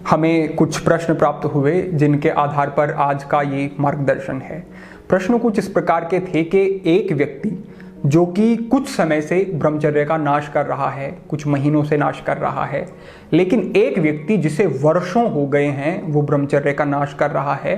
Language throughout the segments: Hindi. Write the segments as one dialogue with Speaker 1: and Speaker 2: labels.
Speaker 1: हमें कुछ प्रश्न प्राप्त हुए जिनके आधार पर आज का ये मार्गदर्शन है। प्रश्न कुछ इस प्रकार के थे कि एक व्यक्ति जो कि कुछ समय से ब्रह्मचर्य का नाश कर रहा है, कुछ महीनों से नाश कर रहा है, लेकिन एक व्यक्ति जिसे वर्षों हो गए हैं वो ब्रह्मचर्य का नाश कर रहा है,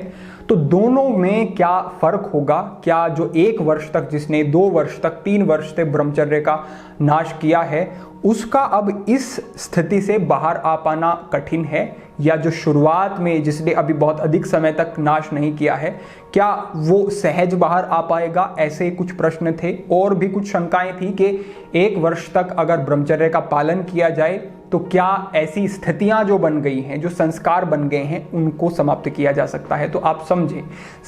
Speaker 1: तो दोनों में क्या फर्क होगा? क्या जो 1 वर्ष तक, जिसने 2 वर्ष तक, 3 वर्ष से ब्रह्मचर्य का नाश किया है, उसका अब इस स्थिति से बाहर आ पाना कठिन है, या जो शुरुआत में जिसने अभी बहुत अधिक समय तक नाश नहीं किया है, क्या वो सहज बाहर आ पाएगा? ऐसे कुछ प्रश्न थे। और भी कुछ शंकाएं थी कि 1 वर्ष तक अगर ब्रह्मचर्य का पालन किया जाए तो क्या ऐसी स्थितियां जो बन गई हैं, जो संस्कार बन गए हैं, उनको समाप्त किया जा सकता है? तो आप समझें,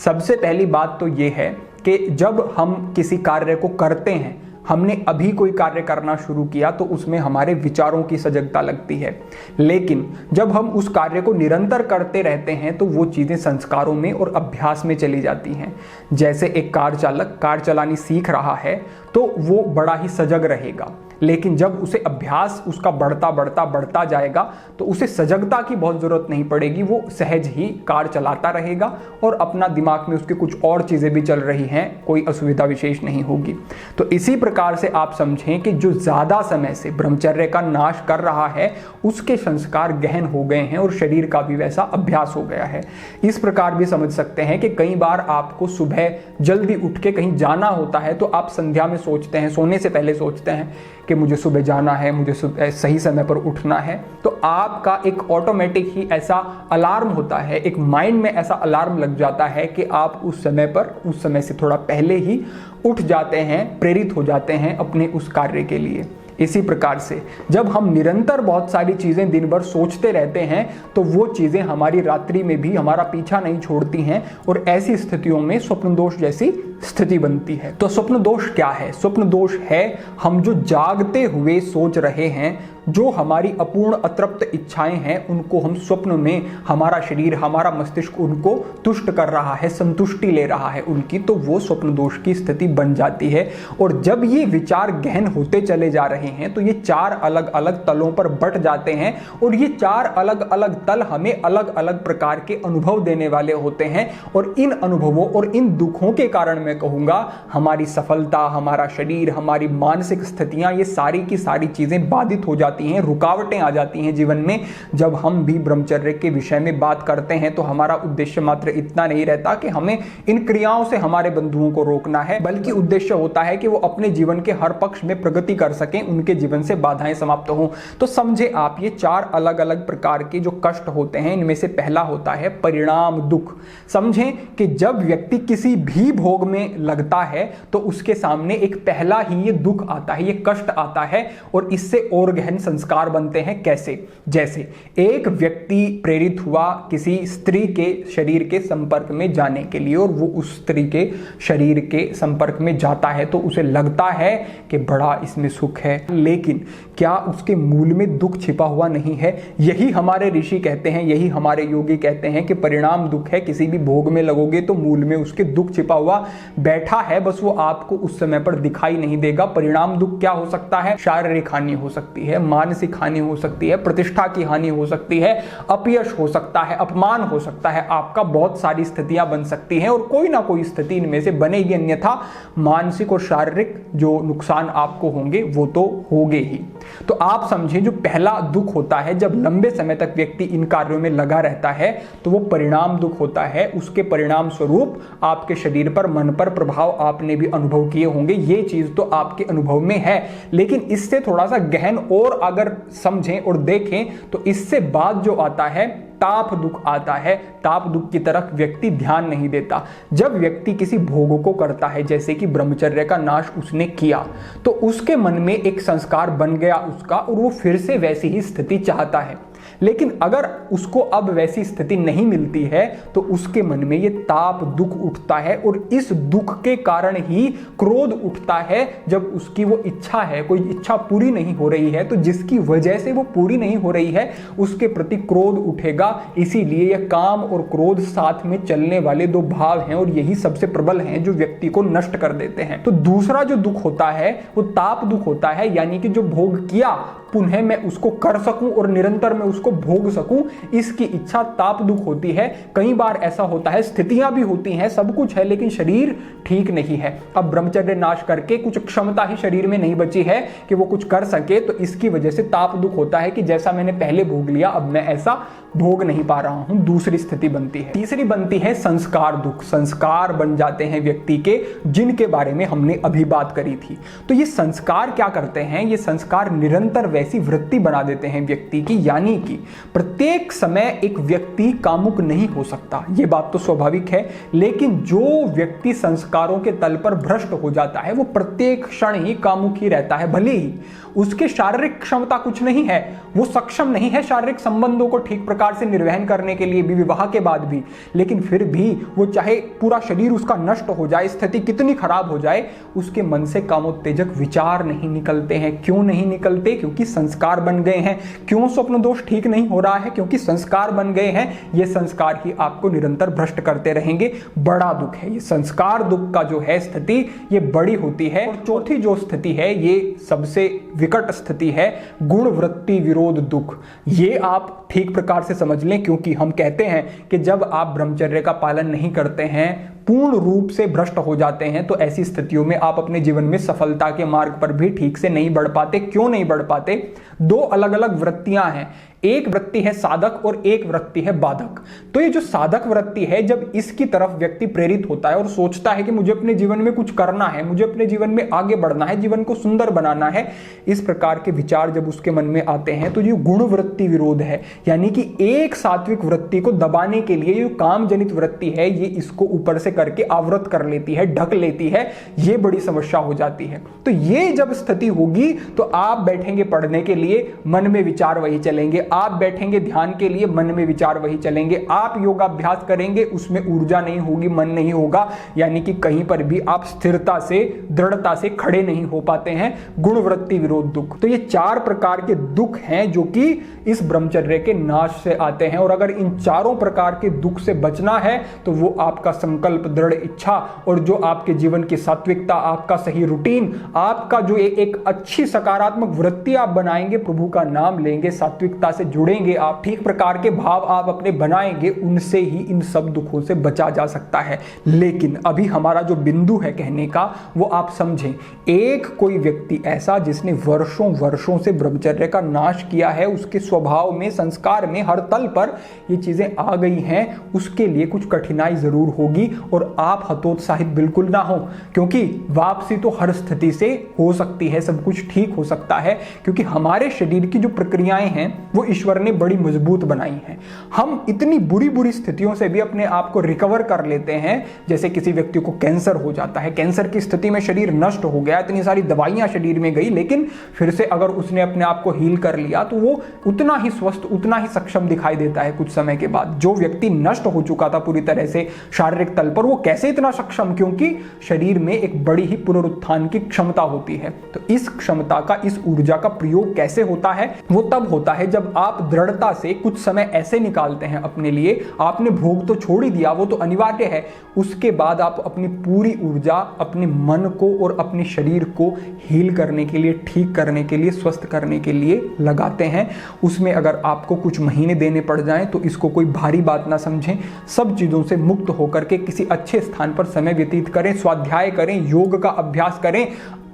Speaker 1: सबसे पहली बात तो ये है कि जब हम किसी कार्य को करते हैं, हमने अभी कोई कार्य करना शुरू किया तो उसमें हमारे विचारों की सजगता लगती है, लेकिन जब हम उस कार्य को निरंतर करते रहते हैं तो वो चीज़ें संस्कारों में और अभ्यास में चली जाती हैं। जैसे एक कार चालक कार चलानी सीख रहा है तो वो बड़ा ही सजग रहेगा, लेकिन जब उसे अभ्यास उसका बढ़ता जाएगा तो उसे सजगता की बहुत ज़रूरत नहीं पड़ेगी, वो सहज ही कार चलाता रहेगा और अपना दिमाग में उसके कुछ और चीज़ें भी चल रही हैं, कोई असुविधा विशेष नहीं होगी। तो इसी प्रकार से आप समझें कि जो ज़्यादा समय से ब्रह्मचर्य का नाश कर रहा है उसके संस्कार गहन हो गए हैं और शरीर का भी वैसा अभ्यास हो गया है। इस प्रकार भी समझ सकते हैं कि कई बार आपको सुबह जल्दी उठ के कहीं जाना होता है तो आप संध्या में सोचते हैं, सोने से पहले सोचते हैं कि मुझे सुबह जाना है, मुझे सही समय पर उठना है, तो आपका एक ऑटोमेटिक ही ऐसा अलार्म होता है, एक माइंड में ऐसा अलार्म लग जाता है कि आप उस समय पर, उस समय से थोड़ा पहले ही उठ जाते हैं, प्रेरित हो जाते हैं अपने उस कार्य के लिए। इसी प्रकार से जब हम निरंतर बहुत सारी चीज़ें दिन भर सोचते रहते हैं तो वो चीज़ें हमारी रात्रि में भी हमारा पीछा नहीं छोड़ती हैं और ऐसी स्थितियों में स्वप्न दोष जैसी स्थिति बनती है। तो स्वप्न दोष क्या है? स्वप्न दोष है हम जो जागते हुए सोच रहे हैं, जो हमारी अपूर्ण अतृप्त इच्छाएं हैं, उनको हम स्वप्न में, हमारा शरीर, हमारा मस्तिष्क उनको तुष्ट कर रहा है, संतुष्टि ले रहा है उनकी, तो वो स्वप्न दोष की स्थिति बन जाती है। और जब ये विचार गहन होते चले जा रहे हैं तो ये 4 अलग अलग तलों पर बट जाते हैं और ये 4 अलग अलग तल हमें अलग अलग प्रकार के अनुभव देने वाले होते हैं। और इन अनुभवों और इन दुखों के कारण मैं कहूंगा हमारी सफलता, हमारा शरीर, हमारी मानसिक स्थितियां, ये सारी की सारी चीजें बाधित हो जाती हैं, रुकावटें आ जाती हैं जीवन में। जब हम भी ब्रह्मचर्य के विषय में बात करते हैं तो हमारा उद्देश्य मात्र इतना नहीं रहता कि हमें इन क्रियाओं से हमारे बंधुओं को रोकना है, बल्कि उद्देश्य होता है कि वो अपने जीवन के हर पक्ष में प्रगति कर सकें, उनके जीवन से बाधाएं समाप्त हों। तो समझे आप, ये 4 अलग अलग प्रकार के जो कष्ट होते हैं, इनमें से पहला होता है परिणाम दुख। समझें कि जब व्यक्ति किसी भी भोग में लगता है तो उसके सामने एक पहला ही ये दुख आता है, ये कष्ट आता है और इससे और गहन संस्कार बनते हैं। कैसे? जैसे एक व्यक्ति प्रेरित हुआ किसी स्त्री के शरीर के संपर्क में जाने के लिए और वो उस स्त्री के शरीर के संपर्क में जाता है तो उसे लगता है कि बड़ा इसमें सुख है, लेकिन क्या उसके मूल में दुख छिपा हुआ नहीं है? यही हमारे ऋषि कहते हैं, यही हमारे योगी कहते हैं कि परिणाम दुख है। किसी भी भोग में लगोगे तो मूल में उसके दुख छिपा हुआ बैठा है, बस वो आपको उस समय पर दिखाई नहीं देगा। परिणाम दुख क्या हो सकता है? शारीरिक हानि हो सकती है, मानसिक हानि हो सकती है, प्रतिष्ठा की हानि हो सकती है, अपयश हो सकता है, अपमान हो सकता है, आपका बहुत सारी स्थितियां बन सकती हैं और कोई ना कोई स्थिति इनमें से बनेगी, अन्यथा मानसिक और शारीरिक जो नुकसान आपको होंगे वो तो होंगे ही। तो आप समझें, जो पहला दुख होता है जब लंबे समय तक व्यक्ति इन कार्यों में लगा रहता है तो वो परिणाम दुख होता है। उसके परिणाम स्वरूप आपके शरीर पर, मन पर प्रभाव आपने भी अनुभव किए होंगे, ये चीज तो आपके अनुभव में है। लेकिन इससे थोड़ा सा गहन और अगर समझें और देखें तो इससे बाद जो आता है ताप दुख आता है। ताप दुख की तरफ व्यक्ति ध्यान नहीं देता। जब व्यक्ति किसी भोगों को करता है, जैसे कि ब्रह्मचर्य का नाश उसने किया, तो उसके मन में एक संस्कार बन गया उसका और वो फिर से वैसी ही स्थिति चाहता है। लेकिन अगर उसको अब वैसी स्थिति नहीं मिलती है तो उसके मन में ये ताप दुख उठता है और इस दुख के कारण ही क्रोध उठता है। जब उसकी वो इच्छा है, कोई इच्छा पूरी नहीं हो रही है, तो जिसकी वजह से वो पूरी नहीं हो रही है उसके प्रति क्रोध उठेगा। इसीलिए यह काम और क्रोध साथ में चलने वाले 2 भाव हैं और यही सबसे प्रबल हैं जो व्यक्ति को नष्ट कर देते हैं। तो दूसरा जो दुख होता है वो ताप दुख होता है, यानी कि जो भोग किया पुनः मैं उसको कर सकूं और निरंतर मैं उसको उसको भोग सकूं, इसकी इच्छा ताप दुख होती है। कई बार ऐसा होता है, स्थितियां भी होती हैं, सब कुछ है, लेकिन शरीर ठीक नहीं है। अब ब्रह्मचर्य नाश करके कुछ क्षमता ही शरीर में नहीं बची है कि वो कुछ कर सके, तो इसकी वजह से ताप दुख होता है कि जैसा मैंने पहले भोग लिया अब मैं ऐसा भोग नहीं पा रहा हूं। दूसरी स्थिति बनती है। तीसरी बनती है संस्कार दुख। संस्कार बन जाते हैं व्यक्ति के, जिनके बारे में हमने अभी बात करी थी। तो ये संस्कार क्या करते हैं? ये संस्कार निरंतर वैसी वृत्ति बना देते हैं व्यक्ति की, यानी कि प्रत्येक समय एक व्यक्ति कामुक नहीं हो सकता, ये बात तो स्वाभाविक है, लेकिन जो व्यक्ति संस्कारों के तल पर भ्रष्ट हो जाता है वो प्रत्येक क्षण ही कामुक ही रहता है। भले ही उसके शारीरिक क्षमता कुछ नहीं है, वो सक्षम नहीं है शारीरिक संबंधों को ठीक प्रकार से निर्वहन करने के लिए भी, विवाह के बाद भी, लेकिन फिर भी वो चाहे पूरा शरीर उसका नष्ट हो जाए, स्थिति कितनी खराब हो जाए, उसके मन से कामोत्तेजक विचार नहीं निकलते हैं। क्यों नहीं निकलते? क्योंकि संस्कार बन गए हैं। क्यों स्वप्न दोष ठीक नहीं हो रहा है? क्योंकि संस्कार बन गए हैं। ये संस्कार ही आपको निरंतर भ्रष्ट करते रहेंगे। बड़ा दुख है ये संस्कार दुख का जो है स्थिति, ये बड़ी होती है। और चौथी जो स्थिति है, ये सबसे विकट स्थिति है, गुण वृत्ति विरोध दुख। ये आप ठीक प्रकार से समझ लें, क्योंकि हम कहते हैं कि जब आप ब्रह्मचर्य का पालन नहीं करते हैं, पूर्ण रूप से भ्रष्ट हो जाते हैं, तो ऐसी स्थितियों में आप अपने जीवन में सफलता के मार्ग पर भी ठीक से नहीं बढ़ पाते। क्यों नहीं बढ़ पाते? दो अलग अलग वृत्तियां हैं। एक वृत्ति है साधक और एक वृत्ति है बाधक। तो ये जो साधक वृत्ति है, जब इसकी तरफ व्यक्ति प्रेरित होता है और सोचता है कि मुझे अपने जीवन में कुछ करना है, मुझे अपने जीवन में आगे बढ़ना है, जीवन को सुंदर बनाना है, इस प्रकार के विचार जब उसके मन में आते हैं, तो ये गुण वृत्ति विरोध है। यानी कि एक सात्विक वृत्ति को दबाने के लिए जो काम जनित वृत्ति है, ये इसको ऊपर से करके आवृत कर लेती है, ढक लेती है। ये बड़ी समस्या हो जाती है। तो ये जब स्थिति होगी तो आप बैठेंगे पढ़ने के लिए, मन में विचार वही चलेंगे। आप बैठेंगे ध्यान के लिए, मन में विचार वही चलेंगे। आप योगाभ्यास करेंगे, उसमें ऊर्जा नहीं होगी, मन नहीं होगा, यानी कि कहीं पर भी आप स्थिरता से, दृढ़ता से खड़े नहीं हो पाते हैं। गुणवृत्ति विरोध दुख। तो ये चार प्रकार के दुख हैं जो कि इस ब्रह्मचर्य के नाश से आते हैं। और अगर इन चारों प्रकार के दुख से बचना है तो वो आपका संकल्प, दृढ़ इच्छा और जो आपके जीवन की सात्विकता, आपका सही रूटीन, आपका जो एक अच्छी सकारात्मक वृत्ति आप बनाएंगे, प्रभु का नाम लेंगे, सात्विकता से जुड़ेंगे, आप ठीक प्रकार के भाव आप अपने बनाएंगे, उनसे ही इन सब दुखों से बचा जा सकता है। लेकिन अभी हमारा जो बिंदु है कहने का, वो आप समझें। एक कोई व्यक्ति ऐसा जिसने वर्षों वर्षों से ब्रह्मचर्य का नाश किया है, उसके स्वभाव में, संस्कार में, हर तल पर ये चीजें आ गई हैं, उसके लिए कुछ कठिनाई जरूर होगी। और आप हतोत्साहित बिल्कुल ना हो, क्योंकि वापसी तो हर स्थिति से हो सकती है, सब कुछ ठीक हो सकता है, क्योंकि हमारे शरीर की जो प्रक्रियाएं हैं वो ईश्वर ने बड़ी मजबूत बनाई हैं। हम इतनी बुरी बुरी स्थितियों से भी अपने आप को रिकवर कर लेते हैं। जैसे किसी व्यक्ति को कैंसर हो जाता है, कैंसर की स्थिति में शरीर नष्ट हो गया, इतनी सारी दवाइयां शरीर में गई, लेकिन फिर से अगर उसने अपने आप को हील कर लिया तो वो उतना ही स्वस्थ, उतना ही सक्षम दिखाई देता है कुछ समय के बाद। जो व्यक्ति नष्ट हो चुका था पूरी तरह से शारीरिक तल पर, वो कैसे इतना सक्षम? क्योंकि शरीर में एक बड़ी ही पुनरुत्थान की क्षमता होती है। तो इस क्षमता का, इस ऊर्जा का प्रयोग कैसे होता है? वो तब होता है जब आप दृढ़ता से कुछ समय ऐसे निकालते हैं अपने लिए। आपने भोग तो छोड़ ही दिया, वो तो अनिवार्य है, उसके बाद आप अपनी पूरी ऊर्जा अपने मन को और अपने शरीर को हील करने के लिए, ठीक करने के लिए, स्वस्थ करने के लिए लगाते हैं। उसमें अगर आपको कुछ महीने देने पड़ जाएं तो इसको कोई भारी बात ना समझें। सब चीजों से मुक्त होकर के किसी अच्छे स्थान पर समय व्यतीत करें, स्वाध्याय करें, योग का अभ्यास करें।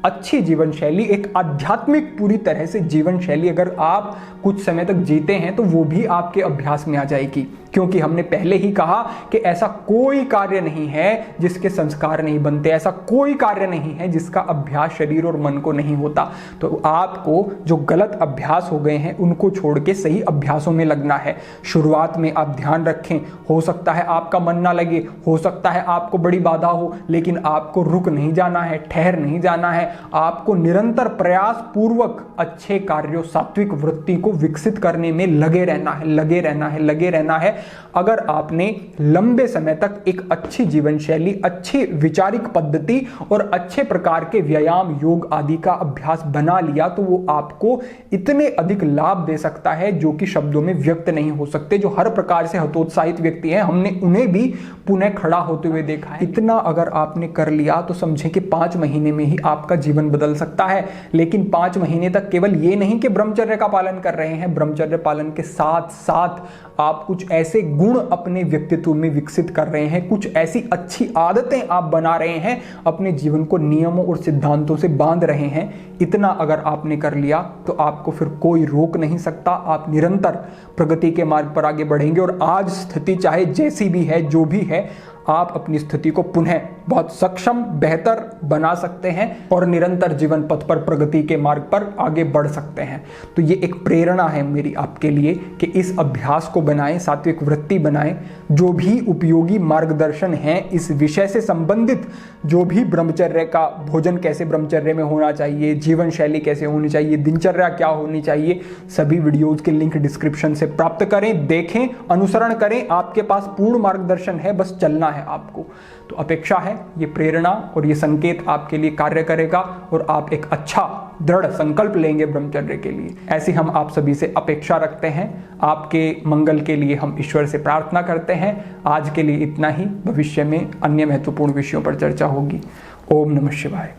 Speaker 1: अच्छी जीवन शैली, एक आध्यात्मिक पूरी तरह से जीवन शैली अगर आप कुछ समय तक जीते हैं तो वो भी आपके अभ्यास में आ जाएगी। क्योंकि हमने पहले ही कहा कि ऐसा कोई कार्य नहीं है जिसके संस्कार नहीं बनते, ऐसा कोई कार्य नहीं है जिसका अभ्यास शरीर और मन को नहीं होता। तो आपको जो गलत अभ्यास हो गए हैं उनको छोड़ के सही अभ्यासों में लगना है। शुरुआत में आप ध्यान रखें, हो सकता है आपका मन ना लगे, हो सकता है आपको बड़ी बाधा हो, लेकिन आपको रुक नहीं जाना है, ठहर नहीं जाना है। आपको निरंतर प्रयास पूर्वक अच्छे कार्यों, सात्विक वृत्ति को विकसित करने में लगे रहना है, लगे रहना है, लगे रहना है। अगर आपने लंबे समय तक एक अच्छी जीवन शैली, अच्छी विचारिक पद्धति और अच्छे प्रकार के व्यायाम, योग आदि का अभ्यास बना लिया तो वो आपको इतने अधिक लाभ दे सकता है जो कि शब्दों में व्यक्त नहीं हो सकते। जो हर प्रकार से हतोत्साहित व्यक्ति हैं, हमने उन्हें भी पुनः खड़ा होते हुए देखा है। इतना अगर आपने कर लिया तो समझें कि 5 महीने में ही आपका आपका जीवन बदल सकता है। लेकिन 5 महीने तक केवल ये नहीं कि ब्रह्मचर्य का पालन कर रहे हैं, ब्रह्मचर्य पालन के साथ साथ आप कुछ ऐसे गुण अपने व्यक्तित्व में विकसित कर रहे हैं, कुछ ऐसी अच्छी आदतें आप बना रहे हैं, अपने जीवन को नियमों और सिद्धांतों से बांध रहे हैं। इतना अगर आपने कर लिया तो आपको फिर कोई रोक नहीं सकता। आप निरंतर प्रगति के मार्ग पर आगे बढ़ेंगे और आज स्थिति चाहे जैसी भी है, जो भी है, आप अपनी स्थिति को पुनः बहुत सक्षम, बेहतर बना सकते हैं और निरंतर जीवन पथ पर, प्रगति के मार्ग पर आगे बढ़ सकते हैं। तो ये एक प्रेरणा है मेरी आपके लिए कि इस अभ्यास को बनाएं, सात्विक वृत्ति बनाएं। जो भी उपयोगी मार्गदर्शन है इस विषय से संबंधित, जो भी ब्रह्मचर्य का, भोजन कैसे ब्रह्मचर्य में होना चाहिए, जीवन शैली कैसे होनी चाहिए, दिनचर्या क्या होनी चाहिए, सभी वीडियोज के लिंक डिस्क्रिप्शन से प्राप्त करें, देखें, अनुसरण करें। आपके पास पूर्ण मार्गदर्शन है, बस चलना है आपको। तो अपेक्षा है ये प्रेरणा और ये संकेत आपके लिए कार्य करेगा और आप एक अच्छा दृढ़ संकल्प लेंगे ब्रह्मचर्य के लिए। ऐसी हम आप सभी से अपेक्षा रखते हैं। आपके मंगल के लिए हम ईश्वर से प्रार्थना करते हैं। आज के लिए इतना ही। भविष्य में अन्य महत्वपूर्ण विषयों पर चर्चा होगी। ओम नमः शिवाय।